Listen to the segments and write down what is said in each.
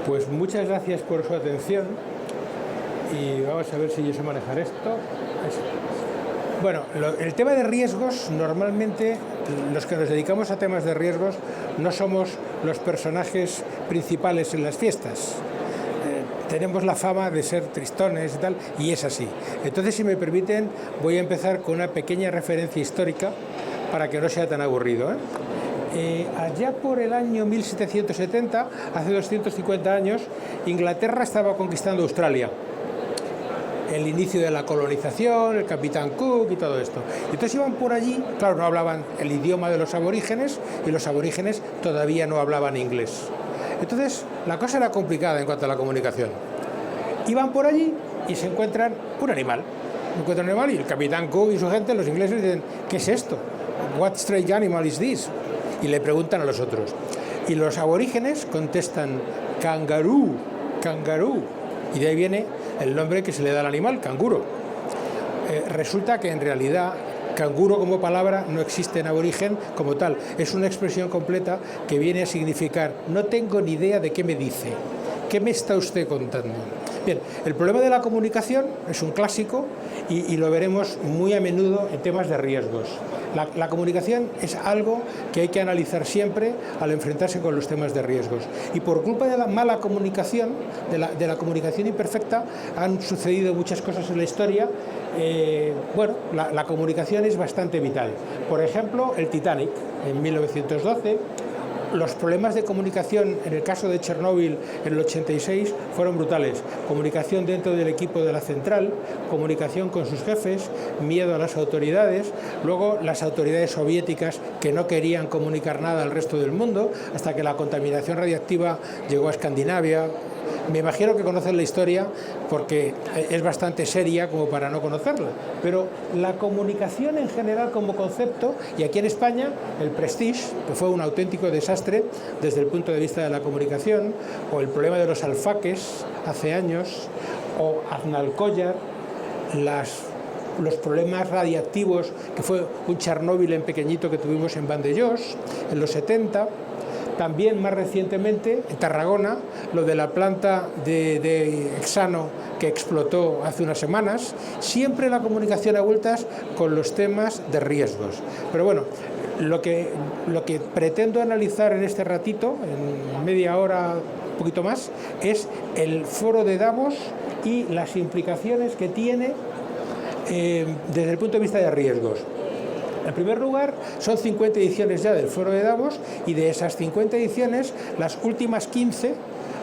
Pues muchas gracias por su atención y vamos a ver si yo sé manejar esto. Bueno, el tema de riesgos, normalmente los que nos dedicamos a temas de riesgos no somos los personajes principales en las fiestas. Tenemos la fama de ser tristones y tal, y es así. Entonces, si me permiten, voy a empezar con una pequeña referencia histórica para que no sea tan aburrido, allá por el año 1770, hace 250 años, Inglaterra estaba conquistando Australia. El inicio de la colonización, el capitán Cook y todo esto. Entonces iban por allí, claro, no hablaban el idioma de los aborígenes y los aborígenes todavía no hablaban inglés. Entonces la cosa era complicada en cuanto a la comunicación. Iban por allí y se encuentran un animal. Y el capitán Cook y su gente, los ingleses, dicen: ¿qué es esto? What strange animal is this? Y le preguntan a los otros. Y los aborígenes contestan: kangaroo, kangaroo. Y de ahí viene el nombre que se le da al animal, canguro. Resulta que en realidad canguro como palabra no existe en aborigen como tal. Es una expresión completa que viene a significar: no tengo ni idea de qué me dice. ¿Qué me está usted contando? Bien, el problema de la comunicación es un clásico y lo veremos muy a menudo en temas de riesgos. La comunicación es algo que hay que analizar siempre al enfrentarse con los temas de riesgos. Y por culpa de la mala comunicación, de la comunicación imperfecta, han sucedido muchas cosas en la historia. La comunicación es bastante vital. Por ejemplo, el Titanic, en 1912... Los problemas de comunicación en el caso de Chernóbil en el 86 fueron brutales. Comunicación dentro del equipo de la central, comunicación con sus jefes, miedo a las autoridades, luego las autoridades soviéticas que no querían comunicar nada al resto del mundo, hasta que la contaminación radiactiva llegó a Escandinavia. Me imagino que conocen la historia porque es bastante seria como para no conocerla, pero la comunicación en general como concepto, y aquí en España el Prestige, que fue un auténtico desastre desde el punto de vista de la comunicación, o el problema de los alfaques hace años, o Aznalcóllar, los problemas radiactivos, que fue un Chernóbil en pequeñito que tuvimos en Vandellós en los 70. También más recientemente, en Tarragona, lo de la planta de hexano que explotó hace unas semanas. Siempre la comunicación a vueltas con los temas de riesgos. Pero bueno, lo que pretendo analizar en este ratito, en media hora, un poquito más, es el foro de Davos y las implicaciones que tiene desde el punto de vista de riesgos. En primer lugar, son 50 ediciones ya del Foro de Davos, y de esas 50 ediciones, las últimas 15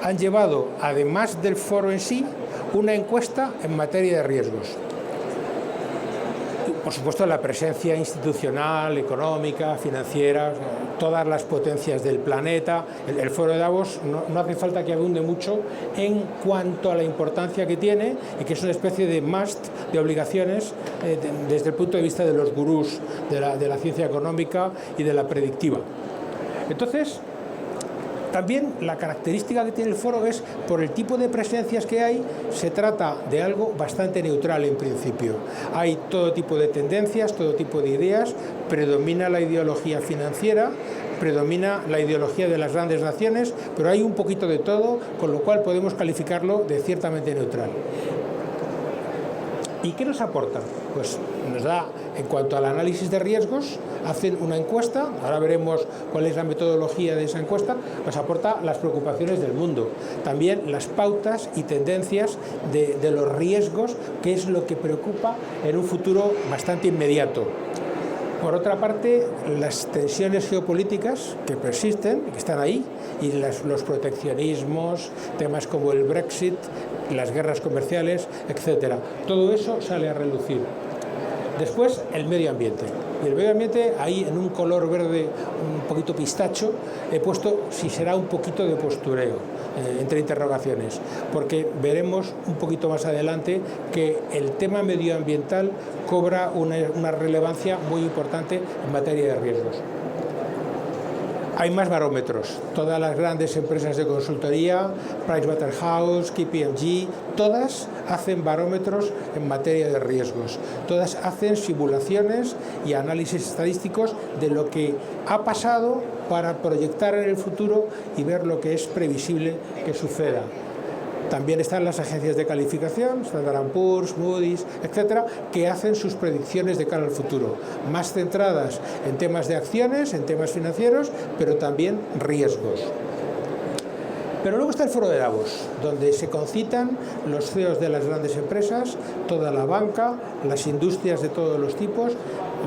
han llevado, además del foro en sí, una encuesta en materia de riesgos. Por supuesto, la presencia institucional, económica, financiera, todas las potencias del planeta. El Foro de Davos no hace falta que abunde mucho en cuanto a la importancia que tiene, y que es una especie de must, de obligaciones, desde el punto de vista de los gurús de la ciencia económica y de la predictiva. Entonces, también la característica que tiene el foro es, por el tipo de presencias que hay, se trata de algo bastante neutral en principio. Hay todo tipo de tendencias, todo tipo de ideas, predomina la ideología financiera, predomina la ideología de las grandes naciones, pero hay un poquito de todo, con lo cual podemos calificarlo de ciertamente neutral. ¿Y qué nos aporta? Pues nos da, en cuanto al análisis de riesgos, hacen una encuesta, ahora veremos cuál es la metodología de esa encuesta, nos aporta las preocupaciones del mundo, también las pautas y tendencias de los riesgos, que es lo que preocupa en un futuro bastante inmediato. Por otra parte, las tensiones geopolíticas que persisten, que están ahí, y los proteccionismos, temas como el Brexit, las guerras comerciales, etcétera. Todo eso sale a relucir. Después, el medio ambiente. Y el medio ambiente, ahí en un color verde un poquito pistacho, he puesto si será un poquito de postureo, entre interrogaciones, porque veremos un poquito más adelante que el tema medioambiental cobra una relevancia muy importante en materia de riesgos. Hay más barómetros. Todas las grandes empresas de consultoría, Pricewaterhouse, KPMG, todas hacen barómetros en materia de riesgos. Todas hacen simulaciones y análisis estadísticos de lo que ha pasado para proyectar en el futuro y ver lo que es previsible que suceda. También están las agencias de calificación, Standard & Poor's, Moody's, etcétera, que hacen sus predicciones de cara al futuro, más centradas en temas de acciones, en temas financieros, pero también riesgos. Pero luego está el foro de Davos, donde se concitan los CEOs de las grandes empresas, toda la banca, las industrias de todos los tipos,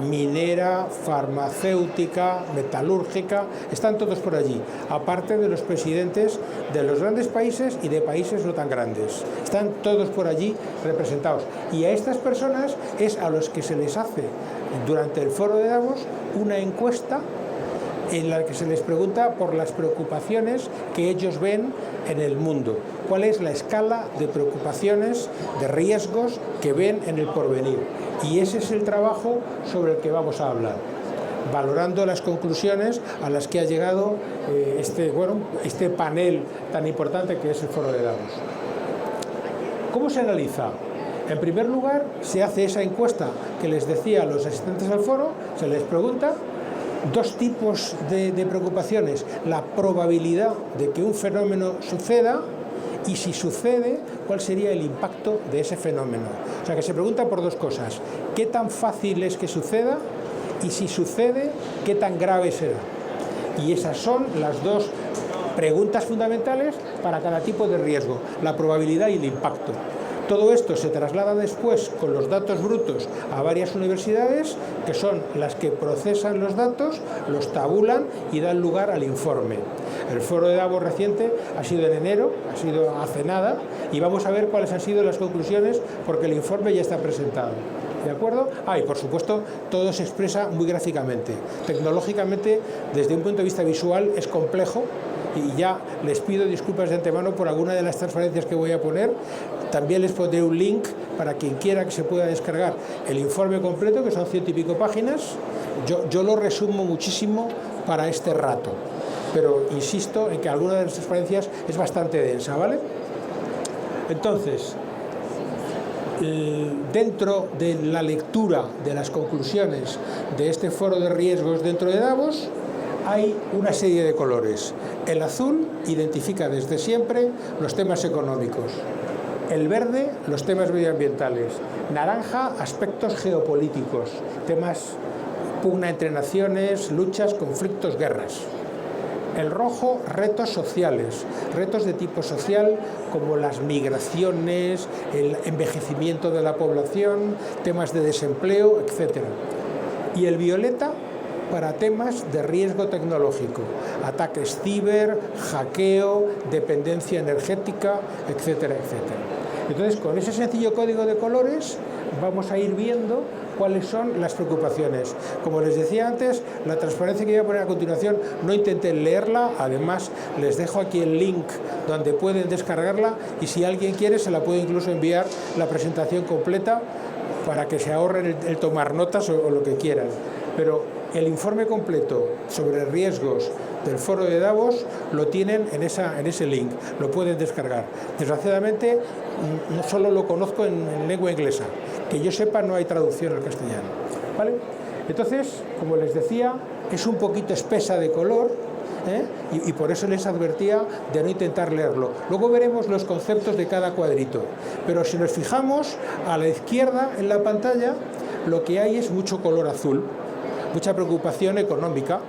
minera, farmacéutica, metalúrgica, están todos por allí, aparte de los presidentes de los grandes países y de países no tan grandes. Están todos por allí representados. Y a estas personas es a los que se les hace durante el foro de Davos una encuesta en la que se les pregunta por las preocupaciones que ellos ven en el mundo. ¿Cuál es la escala de preocupaciones, de riesgos que ven en el porvenir? Y ese es el trabajo sobre el que vamos a hablar, valorando las conclusiones a las que ha llegado este panel tan importante que es el foro de Davos. ¿Cómo se analiza? En primer lugar, se hace esa encuesta que les decía a los asistentes al foro, se les pregunta dos tipos de preocupaciones: la probabilidad de que un fenómeno suceda y, si sucede, cuál sería el impacto de ese fenómeno. O sea, que se pregunta por dos cosas: ¿qué tan fácil es que suceda? Y si sucede, ¿qué tan grave será? Y esas son las dos preguntas fundamentales para cada tipo de riesgo: la probabilidad y el impacto. Todo esto se traslada después con los datos brutos a varias universidades, que son las que procesan los datos, los tabulan y dan lugar al informe. El foro de Davos reciente ha sido en enero, ha sido hace nada, y vamos a ver cuáles han sido las conclusiones, porque el informe ya está presentado. ¿De acuerdo? Y por supuesto, todo se expresa muy gráficamente. Tecnológicamente, desde un punto de vista visual, es complejo, y ya les pido disculpas de antemano por alguna de las transparencias que voy a poner. También les pondré un link para quien quiera que se pueda descargar el informe completo, que son 100 y pico páginas. Yo lo resumo muchísimo para este rato, pero insisto en que alguna de las transparencias es bastante densa, ¿vale? Entonces, dentro de la lectura de las conclusiones de este foro de riesgos dentro de Davos, hay una serie de colores. El azul identifica desde siempre los temas económicos. El verde, los temas medioambientales. Naranja, aspectos geopolíticos, temas pugna entre naciones, luchas, conflictos, guerras. El rojo, retos sociales, retos de tipo social como las migraciones, el envejecimiento de la población, temas de desempleo, etc. Y el violeta, para temas de riesgo tecnológico, ataques ciber, hackeo, dependencia energética, etcétera, etcétera. Entonces, con ese sencillo código de colores vamos a ir viendo cuáles son las preocupaciones. Como les decía antes, la transparencia que voy a poner a continuación, no intenten leerla, además les dejo aquí el link donde pueden descargarla, y si alguien quiere se la puedo incluso enviar la presentación completa para que se ahorren el tomar notas o lo que quieran. Pero el informe completo sobre riesgos del foro de Davos lo tienen en ese link, lo pueden descargar. Desgraciadamente, no solo lo conozco en lengua inglesa, que yo sepa no hay traducción al castellano, ¿vale? Entonces, como les decía, es un poquito espesa de color, y por eso les advertía de no intentar leerlo. Luego veremos los conceptos de cada cuadrito, pero si nos fijamos a la izquierda en la pantalla, lo que hay es mucho color azul, mucha preocupación económica.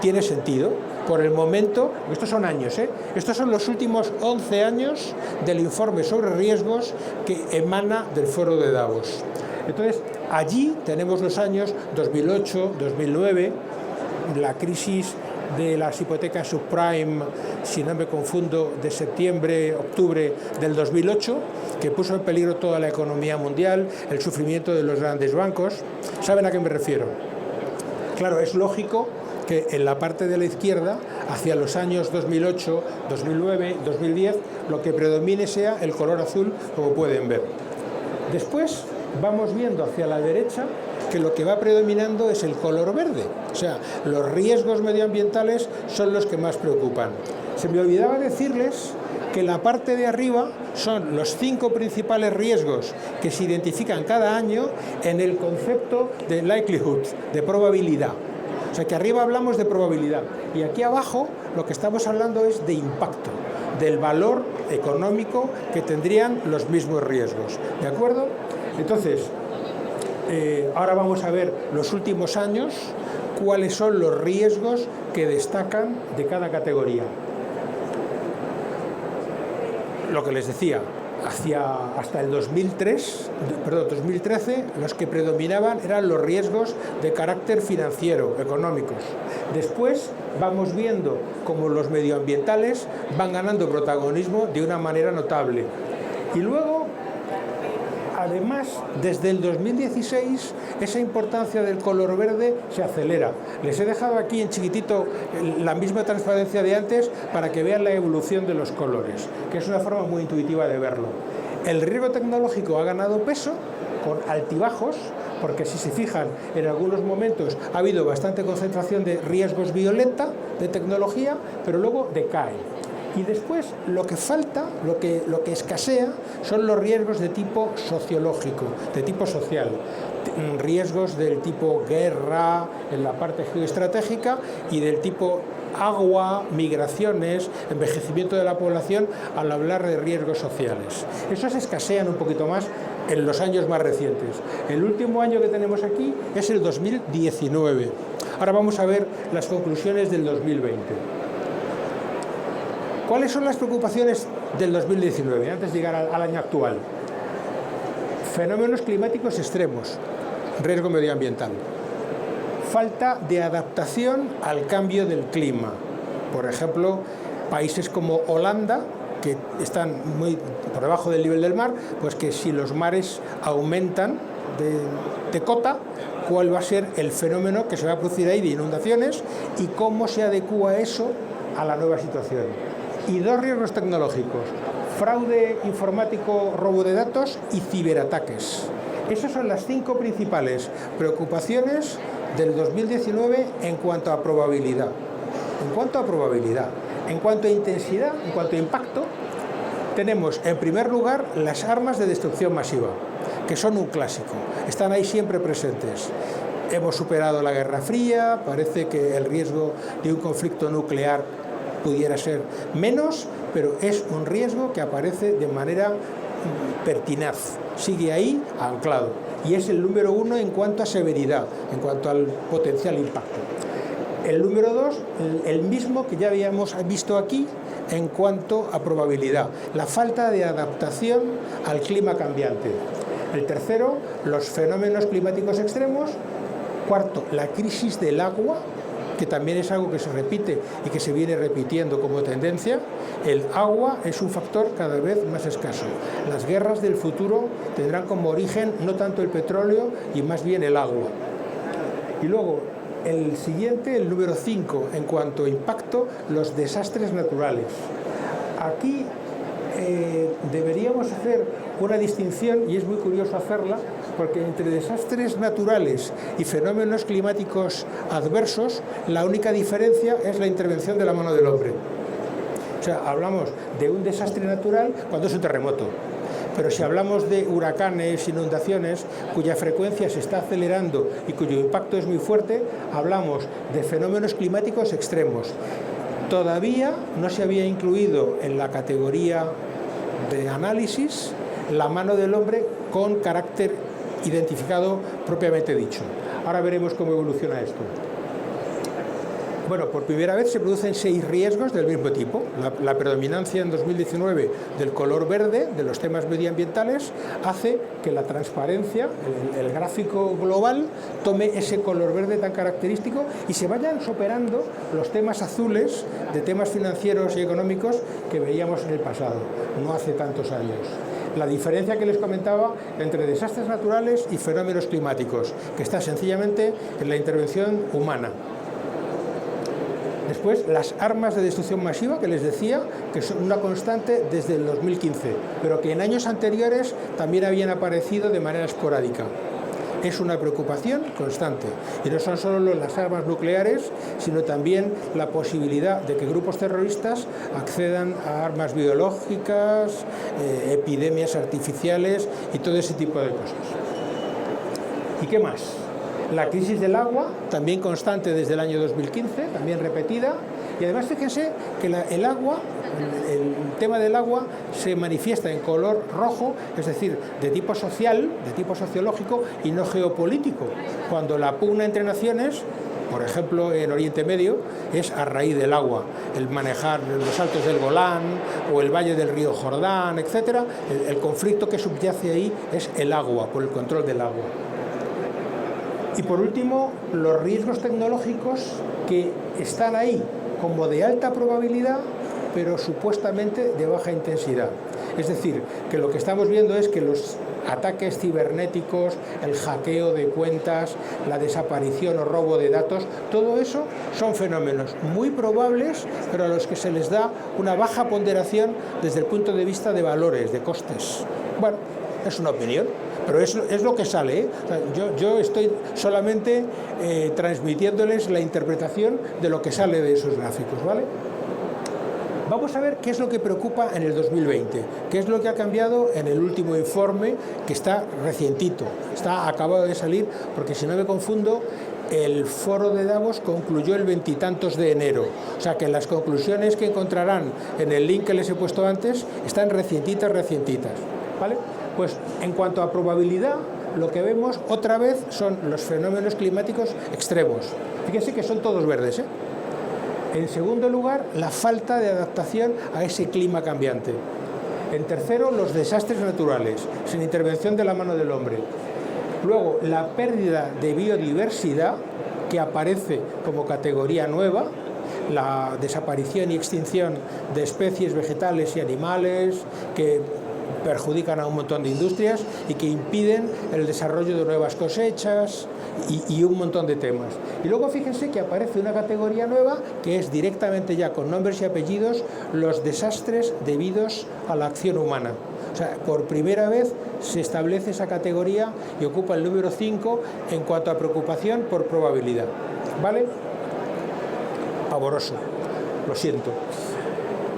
Tiene sentido. Por el momento, estos son años, estos son los últimos 11 años del informe sobre riesgos que emana del foro de Davos. Entonces, allí tenemos los años 2008, 2009, la crisis de las hipotecas subprime, si no me confundo, de septiembre, octubre del 2008, que puso en peligro toda la economía mundial, el sufrimiento de los grandes bancos. ¿Saben a qué me refiero? Claro, es lógico que en la parte de la izquierda, hacia los años 2008, 2009, 2010, lo que predomine sea el color azul, como pueden ver. Después vamos viendo hacia la derecha que lo que va predominando es el color verde. O sea, los riesgos medioambientales son los que más preocupan. Se me olvidaba decirles que la parte de arriba son los 5 principales riesgos que se identifican cada año en el concepto de likelihood, de probabilidad. O sea que arriba hablamos de probabilidad y aquí abajo lo que estamos hablando es de impacto, del valor económico que tendrían los mismos riesgos. ¿De acuerdo? Entonces, ahora vamos a ver los últimos años, cuáles son los riesgos que destacan de cada categoría. Lo que les decía, hasta el 2013, los que predominaban eran los riesgos de carácter financiero, económicos. Después vamos viendo cómo los medioambientales van ganando protagonismo de una manera notable. Y luego, además, desde el 2016, esa importancia del color verde se acelera. Les he dejado aquí en chiquitito la misma transparencia de antes para que vean la evolución de los colores, que es una forma muy intuitiva de verlo. El riesgo tecnológico ha ganado peso con altibajos, porque si se fijan, en algunos momentos ha habido bastante concentración de riesgos violenta de tecnología, pero luego decae. Y después lo que falta, lo que escasea, son los riesgos de tipo sociológico, de tipo social. Riesgos del tipo guerra en la parte geoestratégica y del tipo agua, migraciones, envejecimiento de la población, al hablar de riesgos sociales. Esos escasean un poquito más en los años más recientes. El último año que tenemos aquí es el 2019. Ahora vamos a ver las conclusiones del 2020. ¿Cuáles son las preocupaciones del 2019, antes de llegar al año actual? Fenómenos climáticos extremos, riesgo medioambiental. Falta de adaptación al cambio del clima. Por ejemplo, países como Holanda, que están muy por debajo del nivel del mar, pues que si los mares aumentan de cota, cuál va a ser el fenómeno que se va a producir ahí de inundaciones y cómo se adecúa eso a la nueva situación. Y 2 riesgos tecnológicos: fraude informático, robo de datos y ciberataques. Esas son las 5 principales preocupaciones del 2019 en cuanto a probabilidad. En cuanto a intensidad, en cuanto a impacto, tenemos en primer lugar las armas de destrucción masiva, que son un clásico, están ahí siempre presentes. Hemos superado la Guerra Fría, parece que el riesgo de un conflicto nuclear pudiera ser menos, pero es un riesgo que aparece de manera pertinaz, sigue ahí anclado y es el número 1 en cuanto a severidad, en cuanto al potencial impacto. El número 2, el mismo que ya habíamos visto aquí en cuanto a probabilidad, la falta de adaptación al clima cambiante. El tercero, los fenómenos climáticos extremos. Cuarto, la crisis del agua, que también es algo que se repite y que se viene repitiendo como tendencia. El agua es un factor cada vez más escaso. Las guerras del futuro tendrán como origen no tanto el petróleo y más bien el agua. Y luego, el siguiente, el número 5, en cuanto a impacto, los desastres naturales. Aquí deberíamos hacer una distinción, y es muy curioso hacerla, porque entre desastres naturales y fenómenos climáticos adversos, la única diferencia es la intervención de la mano del hombre. O sea, hablamos de un desastre natural cuando es un terremoto. Pero si hablamos de huracanes, inundaciones, cuya frecuencia se está acelerando y cuyo impacto es muy fuerte, hablamos de fenómenos climáticos extremos. Todavía no se había incluido en la categoría de análisis la mano del hombre con carácter identificado propiamente dicho. Ahora veremos cómo evoluciona esto. Bueno, por primera vez se producen 6 riesgos del mismo tipo. La predominancia en 2019 del color verde, de los temas medioambientales, hace que la transparencia, el gráfico global, tome ese color verde tan característico y se vayan superando los temas azules de temas financieros y económicos que veíamos en el pasado, no hace tantos años. La diferencia que les comentaba entre desastres naturales y fenómenos climáticos, que está sencillamente en la intervención humana. Después, las armas de destrucción masiva, que les decía, que son una constante desde el 2015, pero que en años anteriores también habían aparecido de manera esporádica. es una preocupación constante. Y no son solo las armas nucleares, sino también la posibilidad de que grupos terroristas accedan a armas biológicas, epidemias artificiales y todo ese tipo de cosas. ¿Y qué más? La crisis del agua, también constante desde el año 2015, también repetida. Y además fíjense que el agua, el tema del agua se manifiesta en color rojo, es decir, de tipo social, de tipo sociológico y no geopolítico, cuando la pugna entre naciones, por ejemplo en Oriente Medio, es a raíz del agua, el manejar los altos del Golán o el valle del río Jordán, etc. El conflicto que subyace ahí es el agua, por el control del agua. Y por último, los riesgos tecnológicos que están ahí como de alta probabilidad, pero supuestamente de baja intensidad. Es decir, que lo que estamos viendo es que los ataques cibernéticos, el hackeo de cuentas, la desaparición o robo de datos, todo eso son fenómenos muy probables, pero a los que se les da una baja ponderación desde el punto de vista de valores, de costes. Bueno, es una opinión, pero es lo que sale, ¿eh? O sea, yo estoy solamente transmitiéndoles la interpretación de lo que sale de esos gráficos, ¿vale? Vamos a ver qué es lo que preocupa en el 2020, qué es lo que ha cambiado en el último informe, que está recientito, está acabado de salir, porque si no me confundo, el foro de Davos concluyó el 20 y tantos de enero. O sea que las conclusiones que encontrarán en el link que les he puesto antes están recientitas, ¿vale? Pues en cuanto a probabilidad, lo que vemos otra vez son los fenómenos climáticos extremos. Fíjense que son todos verdes, ¿eh? En segundo lugar, la falta de adaptación a ese clima cambiante. En tercero, los desastres naturales, sin intervención de la mano del hombre. Luego, la pérdida de biodiversidad, que aparece como categoría nueva, la desaparición y extinción de especies vegetales y animales que perjudican a un montón de industrias y que impiden el desarrollo de nuevas cosechas y un montón de temas. Y luego fíjense que aparece una categoría nueva que es directamente ya con nombres y apellidos los desastres debidos a la acción humana. O sea, por primera vez se establece esa categoría y ocupa el número 5 en cuanto a preocupación por probabilidad. ¿Vale? Pavoroso, lo siento.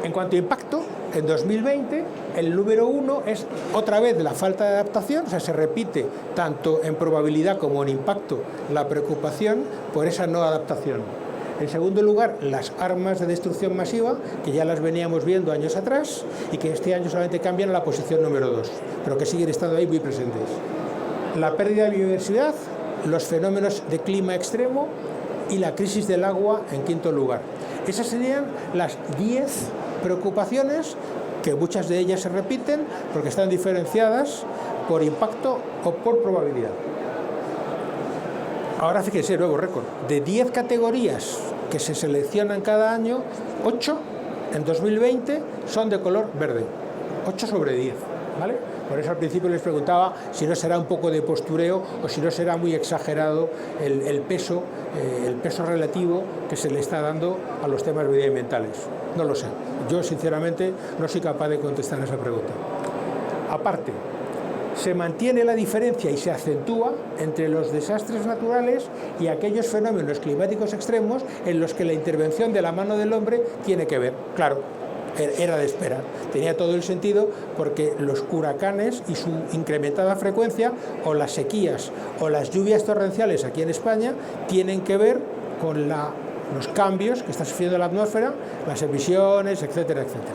En cuanto a impacto, en 2020 el número 1 es otra vez la falta de adaptación, o sea, se repite tanto en probabilidad como en impacto la preocupación por esa no adaptación. En segundo lugar, las armas de destrucción masiva, que ya las veníamos viendo años atrás y que este año solamente cambian a la posición número 2, pero que siguen estando ahí muy presentes. La pérdida de biodiversidad, los fenómenos de clima extremo y la crisis del agua en quinto lugar. Esas serían las 10 preocupaciones, que muchas de ellas se repiten porque están diferenciadas por impacto o por probabilidad. Ahora fíjense, nuevo récord. De 10 categorías que se seleccionan cada año, 8 en 2020 son de color verde. 8 sobre 10, ¿vale? Por eso al principio les preguntaba si no será un poco de postureo o si no será muy exagerado el peso relativo que se le está dando a los temas medioambientales. No lo sé. Yo, sinceramente, no soy capaz de contestar esa pregunta. Aparte, se mantiene la diferencia y se acentúa entre los desastres naturales y aquellos fenómenos climáticos extremos en los que la intervención de la mano del hombre tiene que ver. Claro, era de esperar. Tenía todo el sentido porque los huracanes y su incrementada frecuencia, o las sequías o las lluvias torrenciales aquí en España, tienen que ver con los cambios que está sufriendo la atmósfera, las emisiones, etcétera, etcétera.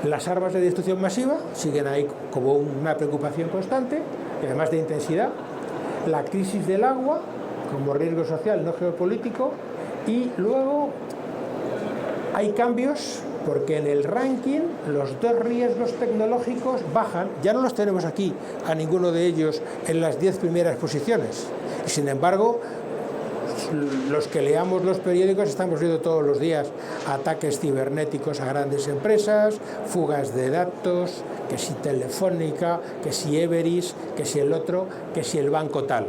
Las armas de destrucción masiva siguen ahí como una preocupación constante, y además de intensidad. La crisis del agua como riesgo social no geopolítico, y luego hay cambios porque en el ranking los 2 riesgos tecnológicos bajan. Ya no los tenemos aquí a ninguno de ellos en las 10 primeras posiciones. Sin embargo, los que leamos los periódicos estamos viendo todos los días ataques cibernéticos a grandes empresas, fugas de datos, que si Telefónica, que si Everis, que si el otro, que si el banco tal.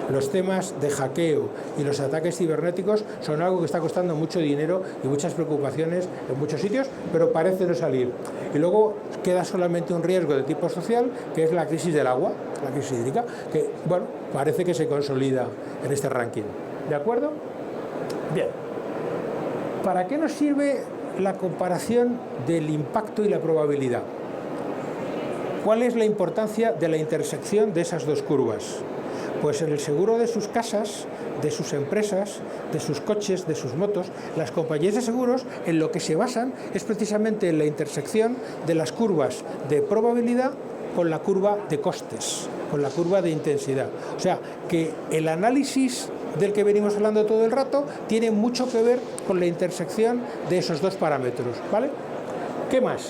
los temas de hackeo y los ataques cibernéticos son algo que está costando mucho dinero y muchas preocupaciones en muchos sitios, pero parece no salir. Y luego queda solamente un riesgo de tipo social, que es la crisis del agua, la crisis hídrica, que, bueno, parece que se consolida en este ranking. ¿De acuerdo? Bien. ¿Para qué nos sirve la comparación del impacto y la probabilidad? ¿Cuál es la importancia de la intersección de esas dos curvas? Pues en el seguro de sus casas, de sus empresas, de sus coches, de sus motos, las compañías de seguros en lo que se basan es precisamente en la intersección de las curvas de probabilidad con la curva de costes, con la curva de intensidad. O sea, que el análisis del que venimos hablando todo el rato tiene mucho que ver con la intersección de esos dos parámetros, ¿vale? ¿Qué más?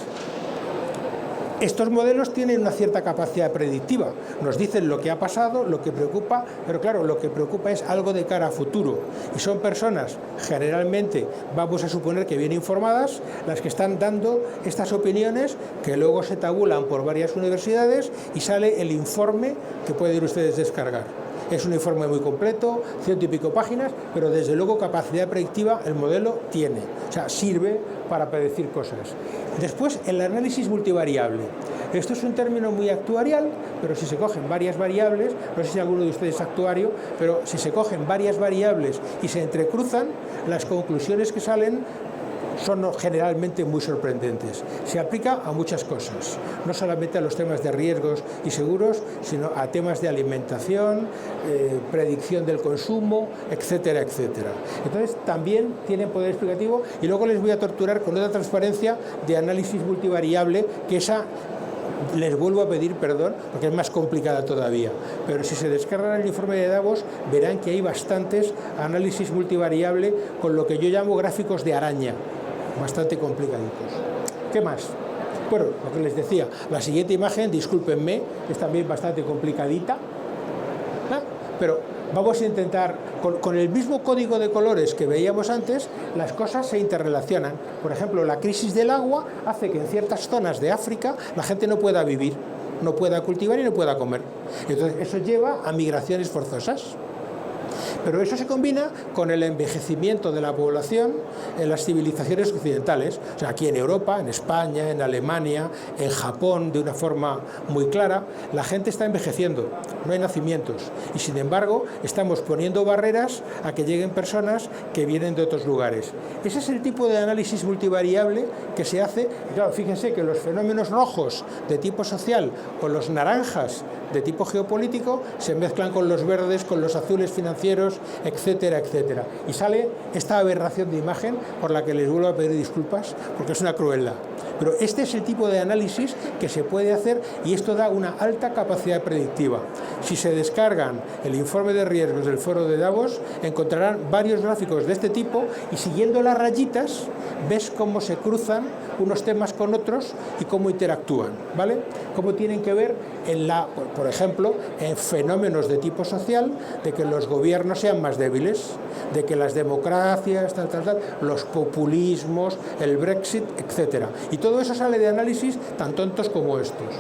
Estos modelos tienen una cierta capacidad predictiva, nos dicen lo que ha pasado, lo que preocupa, pero claro, lo que preocupa es algo de cara a futuro. Y son personas, generalmente, vamos a suponer que bien informadas, las que están dando estas opiniones que luego se tabulan por varias universidades y sale el informe que pueden ustedes descargar. Es un informe muy completo, 100 y pico páginas, pero desde luego capacidad predictiva el modelo tiene, o sea, sirve para predecir cosas. Después, el análisis multivariable. Esto es un término muy actuarial, pero si se cogen varias variables, no sé si alguno de ustedes es actuario, pero si se cogen varias variables y se entrecruzan, las conclusiones que salen son generalmente muy sorprendentes. Se aplica a muchas cosas, no solamente a los temas de riesgos y seguros, sino a temas de alimentación, predicción del consumo, etcétera, etcétera. Entonces también tienen poder explicativo y luego les voy a torturar con otra transparencia de análisis multivariable, que esa les vuelvo a pedir perdón porque es más complicada todavía, pero si se descargan el informe de Davos verán que hay bastantes análisis multivariable con lo que yo llamo gráficos de araña, bastante complicaditos. ¿Qué más? Bueno, lo que les decía, la siguiente imagen, discúlpenme, es también bastante complicadita, pero vamos a intentar, con el mismo código de colores que veíamos antes, las cosas se interrelacionan. Por ejemplo, la crisis del agua hace que en ciertas zonas de África la gente no pueda vivir, no pueda cultivar y no pueda comer. Entonces, eso lleva a migraciones forzosas. Pero eso se combina con el envejecimiento de la población en las civilizaciones occidentales, o sea, aquí en Europa, en España, en Alemania, en Japón, de una forma muy clara, la gente está envejeciendo, no hay nacimientos, y sin embargo estamos poniendo barreras a que lleguen personas que vienen de otros lugares. Ese es el tipo de análisis multivariable que se hace. Claro, fíjense que los fenómenos rojos de tipo social o los naranjas de tipo geopolítico se mezclan con los verdes, con los azules financieros, etcétera, etcétera. Y sale esta aberración de imagen por la que les vuelvo a pedir disculpas, porque es una crueldad. Pero este es el tipo de análisis que se puede hacer y esto da una alta capacidad predictiva. Si se descargan el informe de riesgos del foro de Davos, encontrarán varios gráficos de este tipo y siguiendo las rayitas ves cómo se cruzan unos temas con otros y cómo interactúan, ¿vale? Cómo tienen que ver por ejemplo, en fenómenos de tipo social, de que los gobiernos sean más débiles, de que las democracias, los populismos, el Brexit, etcétera. Y todo eso sale de análisis tan tontos como estos.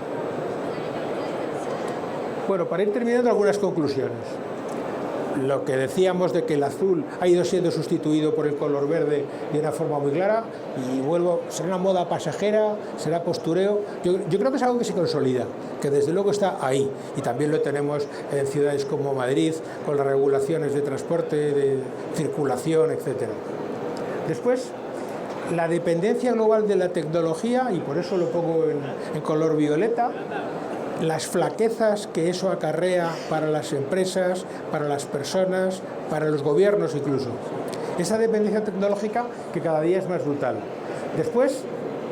Bueno, para ir terminando, algunas conclusiones. Lo que decíamos de que el azul ha ido siendo sustituido por el color verde de una forma muy clara, y vuelvo, será una moda pasajera, será postureo. Yo creo que es algo que se consolida, que desde luego está ahí, y también lo tenemos en ciudades como Madrid, con las regulaciones de transporte, de circulación, etcétera. Después, la dependencia global de la tecnología, y por eso lo pongo en color violeta, las flaquezas que eso acarrea para las empresas, para las personas, para los gobiernos incluso. Esa dependencia tecnológica que cada día es más brutal. Después,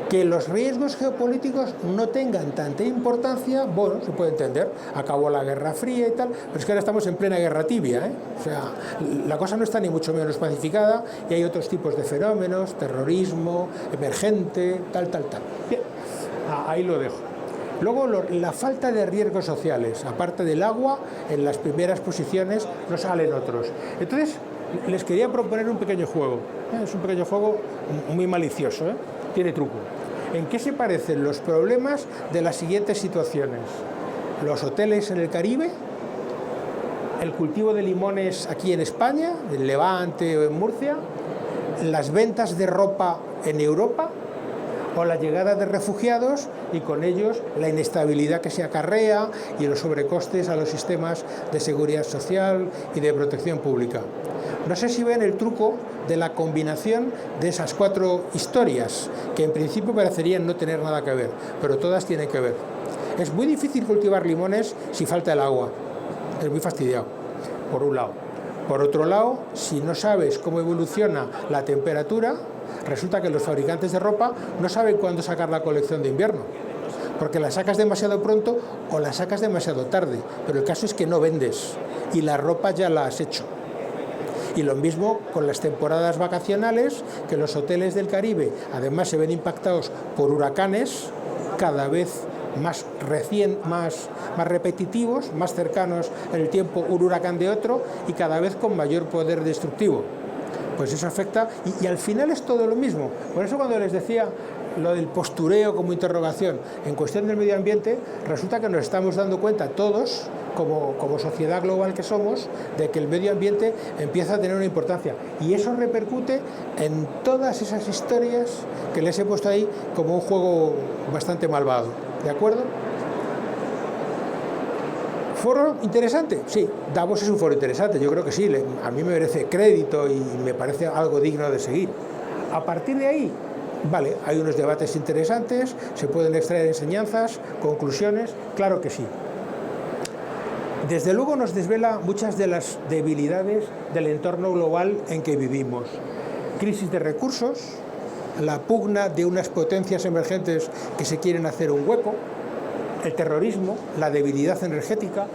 que los riesgos geopolíticos no tengan tanta importancia, bueno, se puede entender, acabó la Guerra Fría y tal, pero es que ahora estamos en plena guerra tibia, ¿eh? O sea, la cosa no está ni mucho menos pacificada y hay otros tipos de fenómenos, terrorismo, emergente, tal. Bien, ahí lo dejo. Luego, la falta de riesgos sociales, aparte del agua, en las primeras posiciones no salen otros. Entonces, les quería proponer un pequeño juego. Es un pequeño juego muy malicioso, ¿eh? Tiene truco. ¿En qué se parecen los problemas de las siguientes situaciones? Los hoteles en el Caribe el cultivo de limones aquí en España, en Levante o en Murcia, las ventas de ropa en Europa o la llegada de refugiados y con ellos la inestabilidad que se acarrea y los sobrecostes a los sistemas de seguridad social y de protección pública. No sé si ven el truco de la combinación de esas 4 historias, que en principio parecerían no tener nada que ver, pero todas tienen que ver. Es muy difícil cultivar limones si falta el agua, es muy fastidiado, por un lado. Por otro lado, si no sabes cómo evoluciona la temperatura, resulta que los fabricantes de ropa no saben cuándo sacar la colección de invierno, porque la sacas demasiado pronto o la sacas demasiado tarde, pero el caso es que no vendes y la ropa ya la has hecho. Y lo mismo con las temporadas vacacionales, que los hoteles del Caribe además se ven impactados por huracanes cada vez más repetitivos, más cercanos en el tiempo un huracán de otro y cada vez con mayor poder destructivo. Pues eso afecta y al final es todo lo mismo. Por eso cuando les decía lo del postureo como interrogación en cuestión del medio ambiente, resulta que nos estamos dando cuenta todos, como sociedad global que somos, de que el medio ambiente empieza a tener una importancia. Y eso repercute en todas esas historias que les he puesto ahí como un juego bastante malvado. ¿De acuerdo? ¿Foro interesante? Sí, Davos es un foro interesante, yo creo que sí, a mí me merece crédito y me parece algo digno de seguir. A partir de ahí, vale, hay unos debates interesantes, se pueden extraer enseñanzas, conclusiones, claro que sí. Desde luego nos desvela muchas de las debilidades del entorno global en que vivimos. Crisis de recursos, la pugna de unas potencias emergentes que se quieren hacer un hueco, el terrorismo, la debilidad energética,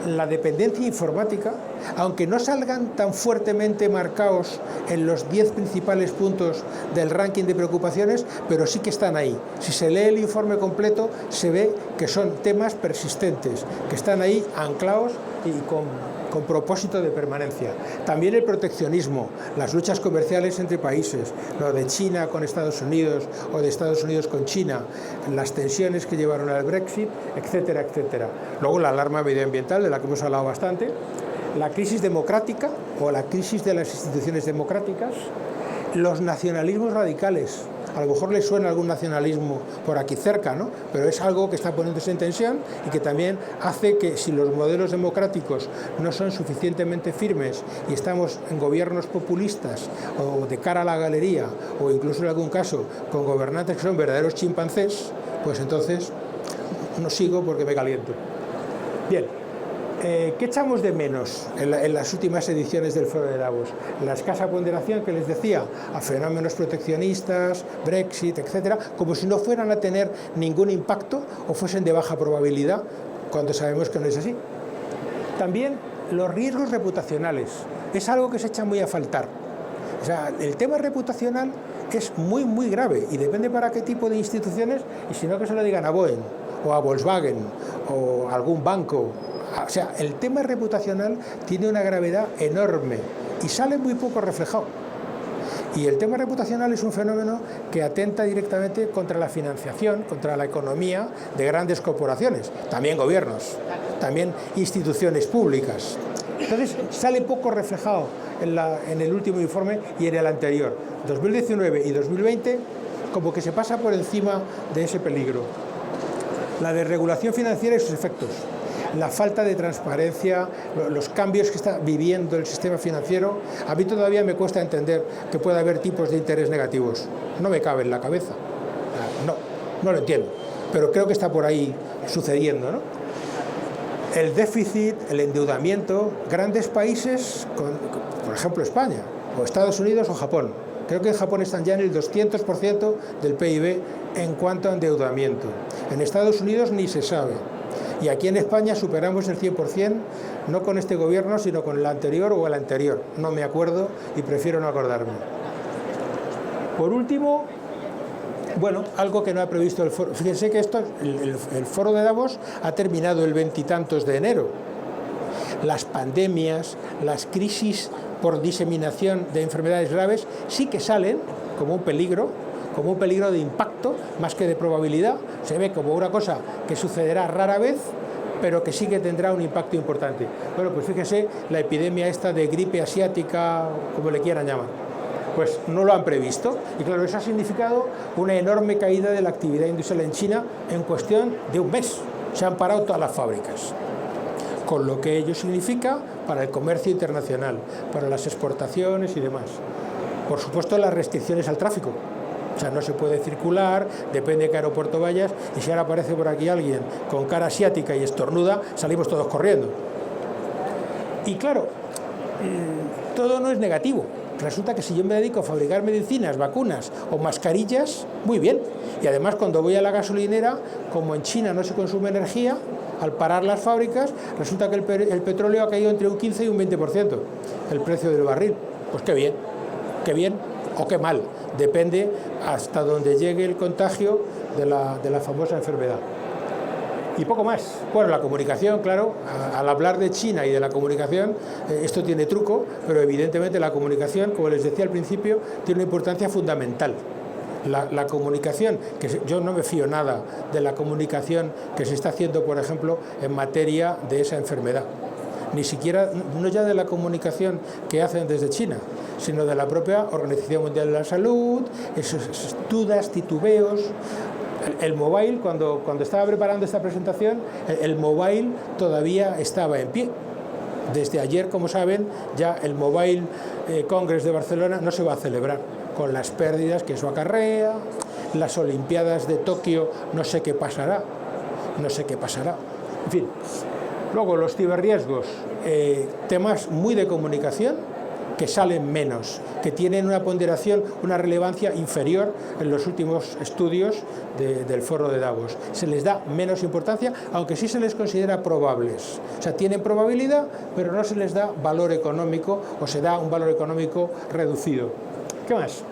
la dependencia informática, aunque no salgan tan fuertemente marcados en los 10 principales puntos del ranking de preocupaciones, pero sí que están ahí. Si se lee el informe completo, se ve que son temas persistentes, que están ahí anclados y con propósito de permanencia. También el proteccionismo, las luchas comerciales entre países, lo de China con Estados Unidos o de Estados Unidos con China, las tensiones que llevaron al Brexit, etcétera, etcétera. Luego la alarma medioambiental, de la que hemos hablado bastante, la crisis democrática o la crisis de las instituciones democráticas, los nacionalismos radicales. A lo mejor les suena algún nacionalismo por aquí cerca, ¿no? Pero es algo que está poniéndose en tensión y que también hace que si los modelos democráticos no son suficientemente firmes y estamos en gobiernos populistas o de cara a la galería o incluso en algún caso con gobernantes que son verdaderos chimpancés, pues entonces no sigo porque me caliento. Bien. ¿Qué echamos de menos en las últimas ediciones del Foro de Davos? La escasa ponderación que les decía a fenómenos proteccionistas, Brexit, etcétera, como si no fueran a tener ningún impacto o fuesen de baja probabilidad, cuando sabemos que no es así. También los riesgos reputacionales, es algo que se echa muy a faltar. O sea, el tema reputacional es muy, muy grave y depende para qué tipo de instituciones, y si no que se lo digan a Boeing o a Volkswagen o a algún banco. O sea, el tema reputacional tiene una gravedad enorme y sale muy poco reflejado. Y el tema reputacional es un fenómeno que atenta directamente contra la financiación, contra la economía de grandes corporaciones, también gobiernos, también instituciones públicas. Entonces, sale poco reflejado en el último informe y en el anterior. 2019 y 2020, como que se pasa por encima de ese peligro. La desregulación financiera y sus efectos. La falta de transparencia, los cambios que está viviendo el sistema financiero, a mí todavía me cuesta entender que pueda haber tipos de interés negativos. No me cabe en la cabeza. No lo entiendo, pero creo que está por ahí sucediendo, ¿no? El déficit, el endeudamiento, grandes países, por ejemplo España, o Estados Unidos o Japón. Creo que en Japón están ya en el 200% del PIB en cuanto a endeudamiento. En Estados Unidos ni se sabe. Y aquí en España superamos el 100%, no con este gobierno, sino con el anterior o el anterior. No me acuerdo y prefiero no acordarme. Por último, bueno, algo que no ha previsto el foro. Fíjense que el foro de Davos ha terminado el 20 y tantos de enero. Las pandemias, las crisis por diseminación de enfermedades graves sí que salen como un peligro de impacto más que de probabilidad. Se ve como una cosa que sucederá rara vez, pero que sí que tendrá un impacto importante. Bueno, pues fíjense, la epidemia esta de gripe asiática, como le quieran llamar, pues no lo han previsto. Y claro, eso ha significado una enorme caída de la actividad industrial en China en cuestión de un mes. Se han parado todas las fábricas, con lo que ello significa para el comercio internacional, para las exportaciones y demás. Por supuesto, las restricciones al tráfico. O sea, no se puede circular, depende de qué aeropuerto vayas, y si ahora aparece por aquí alguien con cara asiática y estornuda, salimos todos corriendo. Y claro, todo no es negativo. Resulta que si yo me dedico a fabricar medicinas, vacunas o mascarillas, muy bien. Y además, cuando voy a la gasolinera, como en China no se consume energía, al parar las fábricas, resulta que el petróleo ha caído entre un 15 y un 20%, el precio del barril. Pues qué bien o qué mal, depende hasta donde llegue el contagio de la famosa enfermedad. Y poco más. Bueno, la comunicación, claro, al hablar de China y de la comunicación, esto tiene truco, pero evidentemente la comunicación, como les decía al principio, tiene una importancia fundamental. La comunicación, que yo no me fío nada de la comunicación que se está haciendo, por ejemplo, en materia de esa enfermedad. Ni siquiera, no ya de la comunicación que hacen desde China, sino de la propia Organización Mundial de la Salud, esos dudas, titubeos. El mobile, cuando estaba preparando esta presentación, el mobile todavía estaba en pie. Desde ayer, como saben, ya el Mobile Congress de Barcelona no se va a celebrar, con las pérdidas que eso acarrea, las Olimpiadas de Tokio, no sé qué pasará. En fin, luego los ciberriesgos, temas muy de comunicación, que salen menos, que tienen una ponderación, una relevancia inferior en los últimos estudios del foro de Davos. Se les da menos importancia, aunque sí se les considera probables. O sea, tienen probabilidad, pero no se les da valor económico, o se da un valor económico reducido. ¿Qué más?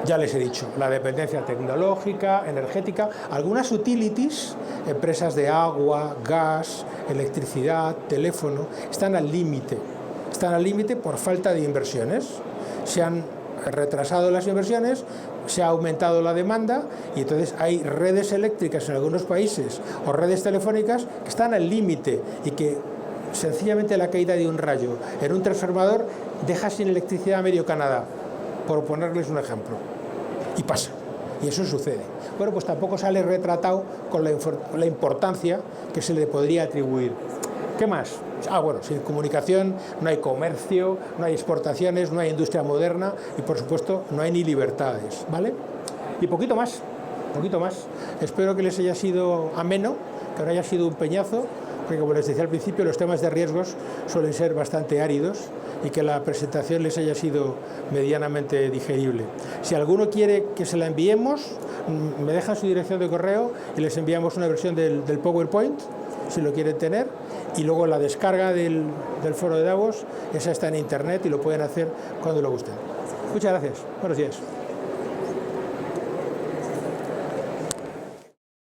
Ya les he dicho, la dependencia tecnológica, energética, algunas utilities, empresas de agua, gas, electricidad, teléfono, están al límite. Están al límite por falta de inversiones. Se han retrasado las inversiones, se ha aumentado la demanda y entonces hay redes eléctricas en algunos países o redes telefónicas que están al límite y que sencillamente la caída de un rayo en un transformador deja sin electricidad a medio Canadá, por ponerles un ejemplo. Y pasa. Y eso sucede. Bueno, pues tampoco sale retratado con la importancia que se le podría atribuir. ¿Qué más? Bueno, sin comunicación no hay comercio, no hay exportaciones, no hay industria moderna y, por supuesto, no hay ni libertades, ¿vale? Y poquito más. Espero que les haya sido ameno, que no haya sido un peñazo, porque, como les decía al principio, los temas de riesgos suelen ser bastante áridos y que la presentación les haya sido medianamente digerible. Si alguno quiere que se la enviemos, me dejan su dirección de correo y les enviamos una versión del PowerPoint, si lo quieren tener, y luego la descarga del foro de Davos, esa está en internet y lo pueden hacer cuando lo gusten. Muchas gracias. Buenos días.